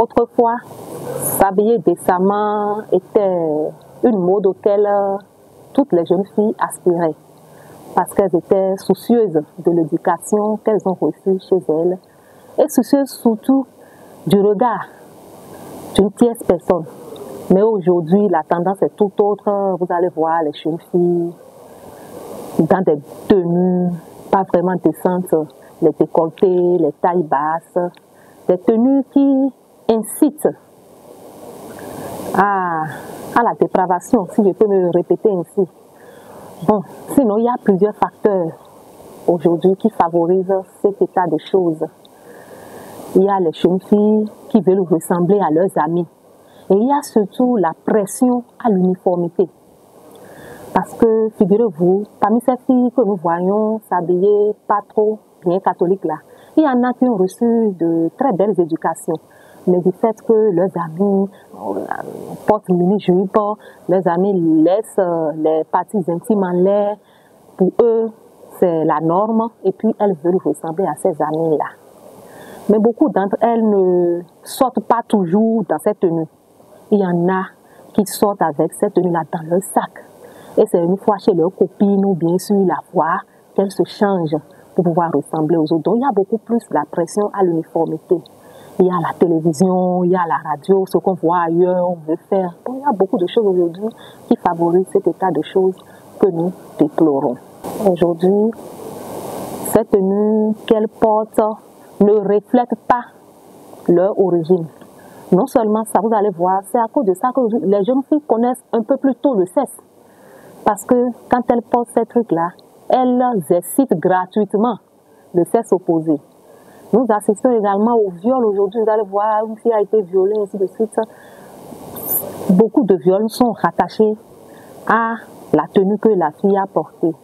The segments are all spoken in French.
Autrefois, s'habiller décemment était une mode auquel toutes les jeunes filles aspiraient parce qu'elles étaient soucieuses de l'éducation qu'elles ont reçue chez elles et soucieuses surtout du regard d'une tierce personne. Mais aujourd'hui, la tendance est tout autre. Vous allez voir les jeunes filles dans des tenues pas vraiment décentes, les décolletés, les tailles basses, des tenues qui incitent à la dépravation, si je peux me répéter ainsi. Bon, sinon, il y a plusieurs facteurs aujourd'hui qui favorisent cet état de choses. Il y a les jeunes filles qui veulent ressembler à leurs amis. Et il y a surtout la pression à l'uniformité. Parce que, figurez-vous, parmi ces filles que nous voyons s'habiller pas trop bien catholiques là, il y en a qui ont reçu de très belles éducations. Mais du fait que leurs amis portent mini-jupe, leurs amis laissent les parties intimes en l'air, pour eux, c'est la norme. Et puis, elles veulent ressembler à ces amis-là. Mais beaucoup d'entre elles ne sortent pas toujours dans cette tenue. Il y en a qui sortent avec cette tenue-là dans leur sac. Et c'est une fois chez leurs copines ou bien sûr la fois qu'elles se changent pour pouvoir ressembler aux autres. Donc il y a beaucoup plus la pression à l'uniformité. Il y a la télévision, il y a la radio, ce qu'on voit ailleurs, on veut faire. Donc il y a beaucoup de choses aujourd'hui qui favorisent cet état de choses que nous déplorons. Aujourd'hui, cette tenue qu'elles portent ne reflète pas leur origine. Non seulement ça, vous allez voir, c'est à cause de ça que les jeunes filles connaissent un peu plus tôt le sexe. Parce que quand elles portent ces trucs-là, elles excitent gratuitement le sexe opposé. Nous assistons également au viol aujourd'hui. Vous allez voir, une fille a été violée, ainsi de suite. Beaucoup de viols sont rattachés à la tenue que la fille a portée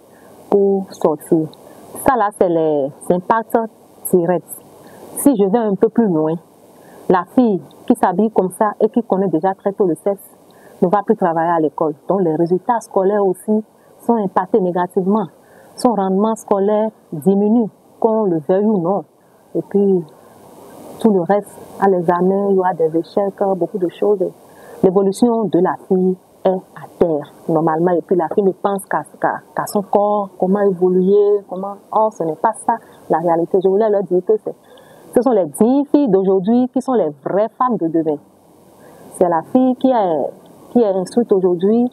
pour sortir. Ça là, c'est les impacts directs. Si je vais un peu plus loin, la fille qui s'habille comme ça et qui connaît déjà très tôt le sexe ne va plus travailler à l'école. Donc les résultats scolaires aussi sont impactés négativement. Son rendement scolaire diminue, qu'on le veuille ou non. Et puis tout le reste, à l'examen, il y aura des échecs, beaucoup de choses. L'évolution de la fille est à terre, normalement. Et puis la fille ne pense qu'à son corps, comment évoluer, comment... Or, ce n'est pas ça la réalité. Je voulais leur dire que ce sont les 10 filles d'aujourd'hui qui sont les vraies femmes de demain. C'est la fille qui est instruite aujourd'hui,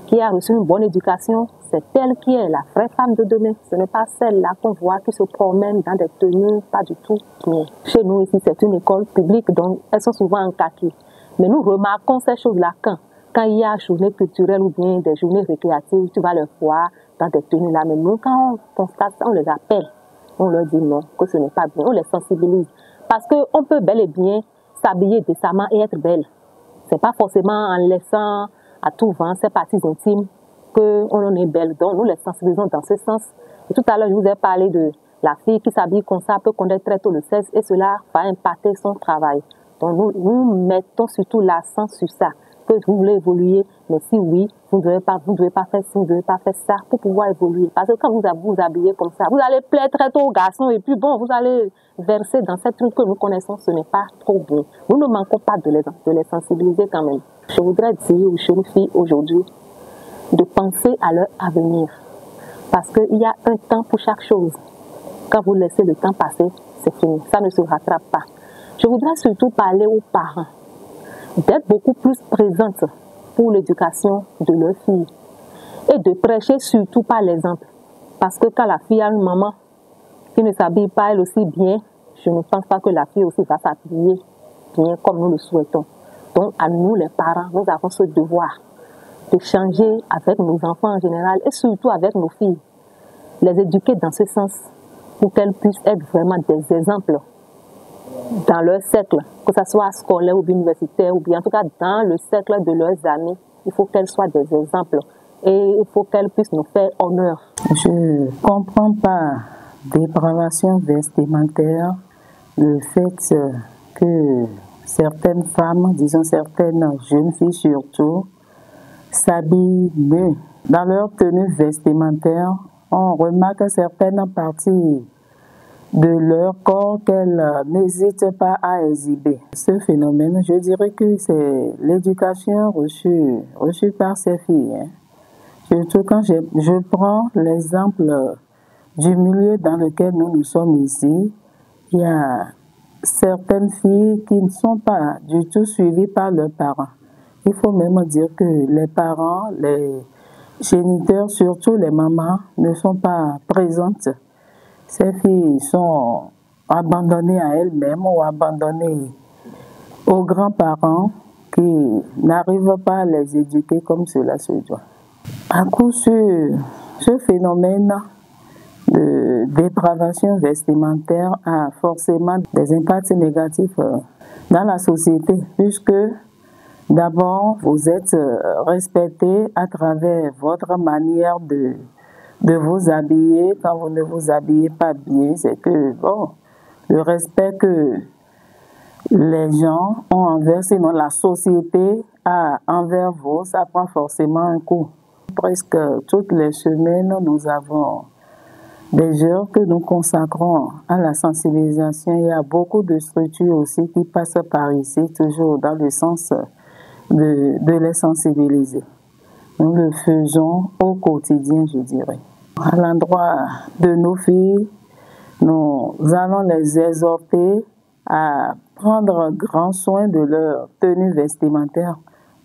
qui a reçu une bonne éducation, c'est elle qui est la vraie femme de demain. Ce n'est pas celle-là qu'on voit qui se promène dans des tenues, pas du tout. Mais chez nous ici, c'est une école publique, donc elles sont souvent en kaki. Mais nous remarquons ces choses-là quand il y a journée culturelle ou bien des journées récréatives, tu vas les voir dans des tenues là. Mais nous, quand on constate ça, on les appelle. On leur dit non, que ce n'est pas bien. On les sensibilise. Parce qu'on peut bel et bien s'habiller décemment et être belle. Ce n'est pas forcément en laissant à tout vent ces parties intimes qu'on en est belle. Donc nous les sensibilisons dans ce sens. Et tout à l'heure, je vous ai parlé de la fille qui s'habille comme ça, peut connaître très tôt le sexe et cela va impacter son travail. Donc nous mettons surtout l'accent sur ça. Que vous voulez évoluer, mais si oui, vous ne devez pas faire ci, vous ne devez pas faire ça pour pouvoir évoluer. Parce que quand vous vous habillez comme ça, vous allez plaire très tôt aux garçons et puis bon, vous allez verser dans cette truc que nous connaissons, ce n'est pas trop bien. Nous ne manquons pas de les sensibiliser quand même. Je voudrais dire aux jeunes filles aujourd'hui de penser à leur avenir. Parce qu'il y a un temps pour chaque chose. Quand vous laissez le temps passer, c'est fini. Ça ne se rattrape pas. Je voudrais surtout parler aux parents d'être beaucoup plus présentes pour l'éducation de leurs filles et de prêcher surtout par l'exemple. Parce que quand la fille a une maman qui ne s'habille pas elle aussi bien, je ne pense pas que la fille aussi va s'habiller bien comme nous le souhaitons. Donc à nous les parents, nous avons ce devoir de changer avec nos enfants en général et surtout avec nos filles, les éduquer dans ce sens pour qu'elles puissent être vraiment des exemples dans leur cercle, que ce soit scolaire ou universitaire, ou bien en tout cas dans le cercle de leurs amis. Il faut qu'elles soient des exemples et il faut qu'elles puissent nous faire honneur. Je ne comprends pas dépravation vestimentaire, le fait que certaines femmes, disons certaines jeunes filles surtout, s'habillent mieux. Dans leur tenue vestimentaire, on remarque certaines parties de leur corps qu'elles n'hésitent pas à exhiber. Ce phénomène, je dirais que c'est l'éducation reçue par ces filles. Surtout quand je prends l'exemple du milieu dans lequel nous sommes ici, il y a certaines filles qui ne sont pas du tout suivies par leurs parents. Il faut même dire que les parents, les géniteurs, surtout les mamans, ne sont pas présentes. Ces filles sont abandonnées à elles-mêmes ou abandonnées aux grands-parents qui n'arrivent pas à les éduquer comme cela se doit. À coup sûr, ce phénomène de dépravation vestimentaire a forcément des impacts négatifs dans la société, puisque d'abord, vous êtes respecté à travers votre manière de vous habiller. Quand vous ne vous habillez pas bien, c'est que, bon, le respect que les gens ont envers, sinon la société a envers vous, ça prend forcément un coup. Presque toutes les semaines, nous avons des heures que nous consacrons à la sensibilisation. Il y a beaucoup de structures aussi qui passent par ici, toujours dans le sens de les sensibiliser. Nous le faisons au quotidien, je dirais. À l'endroit de nos filles, nous allons les exhorter à prendre grand soin de leur tenue vestimentaire,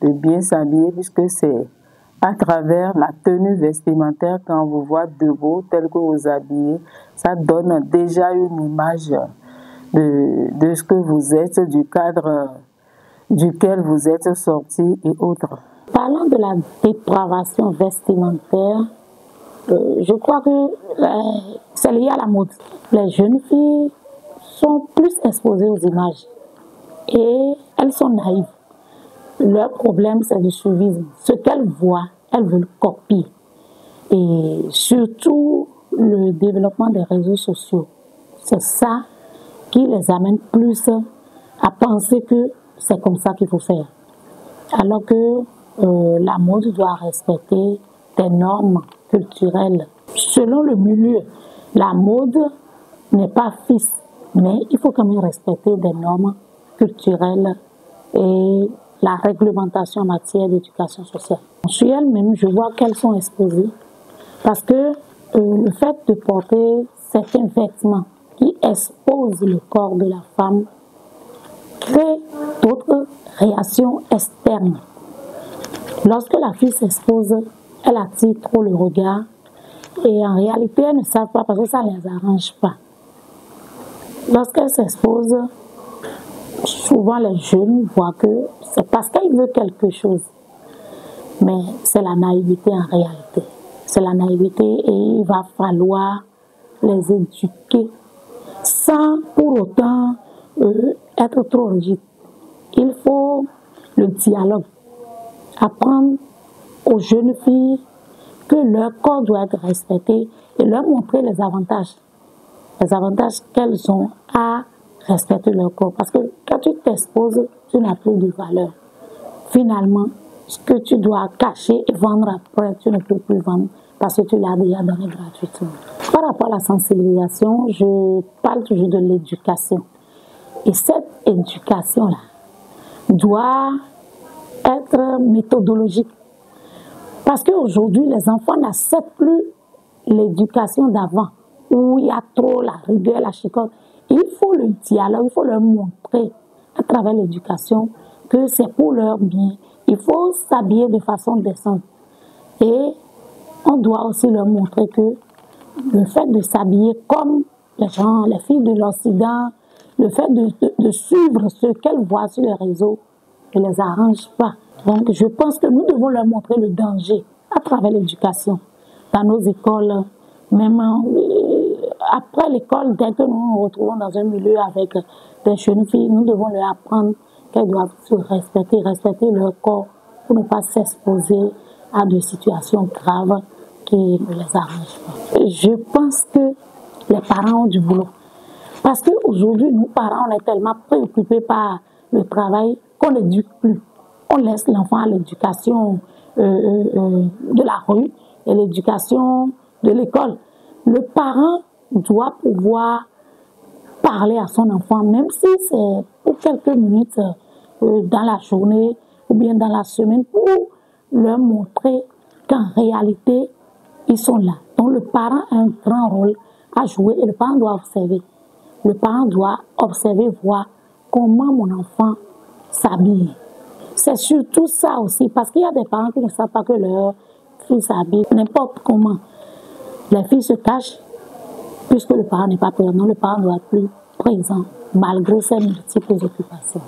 de bien s'habiller, puisque c'est à travers la tenue vestimentaire, quand on vous voit debout, tel que vous habillez, ça donne déjà une image de ce que vous êtes, du cadre duquel vous êtes sorti et autres. Parlant de la dépravation vestimentaire, je crois que c'est lié à la mode. Les jeunes filles sont plus exposées aux images et elles sont naïves. Leur problème, c'est le suivisme. Ce qu'elles voient, elles veulent copier. Et surtout, le développement des réseaux sociaux, c'est ça qui les amène plus à penser que c'est comme ça qu'il faut faire. Alors que la mode doit respecter des normes culturelles. Selon le milieu, la mode n'est pas fixe, mais il faut quand même respecter des normes culturelles et la réglementation en matière d'éducation sociale. Sur elles-mêmes, je vois qu'elles sont exposées parce que le fait de porter certains vêtements qui exposent le corps de la femme crée d'autres réactions externes. Lorsque la fille s'expose, elle attire trop le regard et en réalité, elles ne savent pas parce que ça ne les arrange pas. Lorsqu'elle s'expose, souvent les jeunes voient que c'est parce qu'elle veut quelque chose. Mais c'est la naïveté en réalité. C'est la naïveté et il va falloir les éduquer sans pour autant être trop rigide. Il faut le dialogue. Apprendre aux jeunes filles que leur corps doit être respecté et leur montrer les avantages qu'elles ont à respecter leur corps. Parce que quand tu t'exposes, tu n'as plus de valeur. Finalement, ce que tu dois cacher et vendre après, tu ne peux plus vendre parce que tu l'as déjà donné gratuitement. Par rapport à la sensibilisation, je parle toujours de l'éducation. Et cette éducation-là doit être méthodologique. Parce qu'aujourd'hui, les enfants n'acceptent plus l'éducation d'avant, où il y a trop la rigueur, la chicotte. Il faut le dialogue, il faut leur montrer à travers l'éducation que c'est pour leur bien. Il faut s'habiller de façon décente. Et on doit aussi leur montrer que le fait de s'habiller comme les gens, les filles de l'Occident, le fait de suivre ce qu'elles voient sur les réseaux ne les arrange pas. Donc je pense que nous devons leur montrer le danger à travers l'éducation. Dans nos écoles, même après l'école, dès que nous nous retrouvons dans un milieu avec des jeunes filles, nous devons leur apprendre qu'elles doivent se respecter leur corps pour ne pas s'exposer à des situations graves qui ne les arrangent pas. Je pense que les parents ont du boulot. Parce qu'aujourd'hui, nous parents, on est tellement préoccupés par le travail qu'on n'éduque plus. On laisse l'enfant à l'éducation de la rue et l'éducation de l'école. Le parent doit pouvoir parler à son enfant, même si c'est pour quelques minutes dans la journée ou bien dans la semaine, pour leur montrer qu'en réalité, ils sont là. Donc le parent a un grand rôle à jouer et le parent doit observer. Le parent doit observer, voir comment mon enfant s'habille. C'est surtout ça aussi, parce qu'il y a des parents qui ne savent pas que leur fille s'habille n'importe comment. Les filles se cachent puisque le parent n'est pas présent. Le parent doit être plus présent malgré ses multiples occupations.